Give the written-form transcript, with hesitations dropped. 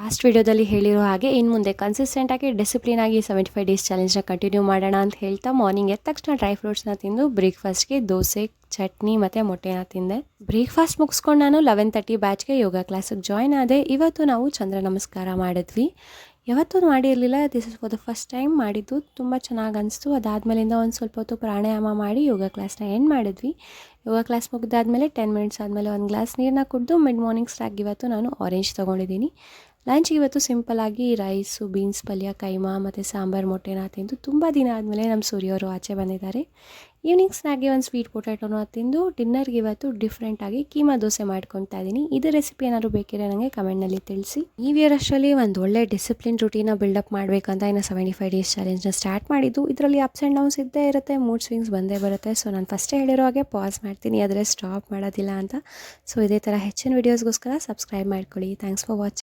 Last ವಿಡಿಯೋದಲ್ಲಿ ಹೇಳಿರೋ ಹಾಗೆ ಇನ್ನು ಮುಂದೆ ಕನ್ಸಿಸ್ಟೆಂಟಾಗಿ ಡಿಸಿಪ್ಲಿನಾಗಿ 75 ಡೇಸ್ ಚಾಲೆಂಜ್ನ ಕಂಟಿನ್ಯೂ ಮಾಡೋಣ ಅಂತ ಹೇಳ್ತಾ ಮಾರ್ನಿಂಗ್ ಎದ್ದ ತಕ್ಷಣ ಡ್ರೈ ಫ್ರೂಟ್ಸ್ನ ತಿಂದು ಬ್ರೇಕ್ಫಾಸ್ಟ್ಗೆ ದೋಸೆ ಚಟ್ನಿ ಮತ್ತು ಮೊಟ್ಟೆನ ತಿಂದೆ. ಬ್ರೇಕ್ಫಾಸ್ಟ್ ಮುಗಿಸ್ಕೊಂಡು ನಾನು 11:30 ಬ್ಯಾಚ್ಗೆ ಯೋಗ ಕ್ಲಾಸಿಗೆ ಜಾಯ್ನ್ ಆದೆ. ಇವತ್ತು ನಾವು ಚಂದ್ರ ನಮಸ್ಕಾರ ಮಾಡಿದ್ವಿ. ಯಾವತ್ತೂ ಮಾಡಿರಲಿಲ್ಲ, this is for the first time ಮಾಡಿದ್ದು. ತುಂಬ ಚೆನ್ನಾಗಿ ಅನಿಸ್ತು. ಅದಾದಮೇಲಿಂದ ಒಂದು ಸ್ವಲ್ಪ ಹೊತ್ತು ಪ್ರಾಣಾಯಾಮ ಮಾಡಿ ಯೋಗ ಕ್ಲಾಸ್ನ ಎಂಡ್ ಮಾಡಿದ್ವಿ. ಯೋಗ ಕ್ಲಾಸ್ ಮುಗಿದಾದ್ಮೇಲೆ 10 ಮಿನಿಟ್ಸ್ ಆದಮೇಲೆ ಒಂದು ಗ್ಲಾಸ್ ನೀರನ್ನ ಕುಡಿದು ಮಿಡ್ ಮಾರ್ನಿಂಗ್ ಸ್ಟಾಕ್ ಇವತ್ತು ನಾನು ಆರೆಂಜ್ ತೊಗೊಂಡಿದ್ದೀನಿ. ಲಂಚ್ಗೆ ಇವತ್ತು ಸಿಂಪಲ್ಲಾಗಿ ರೈಸು, ಬೀನ್ಸ್ ಪಲ್ಯ, ಕೈಮಾ ಮತ್ತು ಸಾಂಬಾರು ಮೊಟ್ಟೆನ ತಿಂದು ತುಂಬ ದಿನ ಆದಮೇಲೆ ನಮ್ಮ ಸೂರ್ಯವರು ಆಚೆ ಬಂದಿದ್ದಾರೆ. ಈವ್ನಿಂಗ್ ಸ್ನ್ಯಾಕ್ಗೆ ಒಂದು ಸ್ವೀಟ್ ಪೊಟ್ಯಾಟೋನ ತಿಂದು ಡಿನ್ನರ್ಗೆ ಇವತ್ತು ಡಿಫ್ರೆಂಟಾಗಿ ಕೀಮಾ ದೋಸೆ ಮಾಡ್ಕೊತಾ ಇದ್ದೀನಿ. ಇದು ರೆಸಿಪಿ ಏನಾದರೂ ಬೇಕಿದ್ರೆ ನನಗೆ ಕಮೆಂಟ್ನಲ್ಲಿ ತಿಳಿಸಿ. ಈ ಇಯರಷ್ಟರಲ್ಲಿ ಒಂದು ಒಳ್ಳೆ ಡಿಸಿಪ್ಲಿನ್ ರೂಟೀನ ಬಿಲ್ಡಪ್ ಮಾಡಬೇಕಂತ ಇನ್ನು 75 ಡೇಸ್ ಚಾಲೆಂಜ್ನ ಸ್ಟಾರ್ಟ್ ಮಾಡಿದ್ದು. ಇದರಲ್ಲಿ ಅಪ್ಸ್ ಆ್ಯಂಡ್ ಡೌನ್ಸ್ ಇದ್ದೇ ಇರುತ್ತೆ, ಮೂಡ್ ಸ್ವಿಂಗ್ಸ್ ಬಂದೇ ಬರುತ್ತೆ. ಸೊ ನಾನು ಫಸ್ಟೇ ಹೇಳಿರೋ ಹಾಗೆ ಪಾಸ್ ಮಾಡ್ತೀನಿ, ಆದರೆ ಸ್ಟಾಪ್ ಮಾಡೋದಿಲ್ಲ ಅಂತ. ಸೊ ಇದೇ ಥರ ಹೆಚ್ಚಿನ ವೀಡಿಯೋಸ್ಗೋಸ್ಕರ ಸಬ್ಸ್ಕ್ರೈಬ್ ಮಾಡ್ಕೊಳ್ಳಿ. Thanks for watching.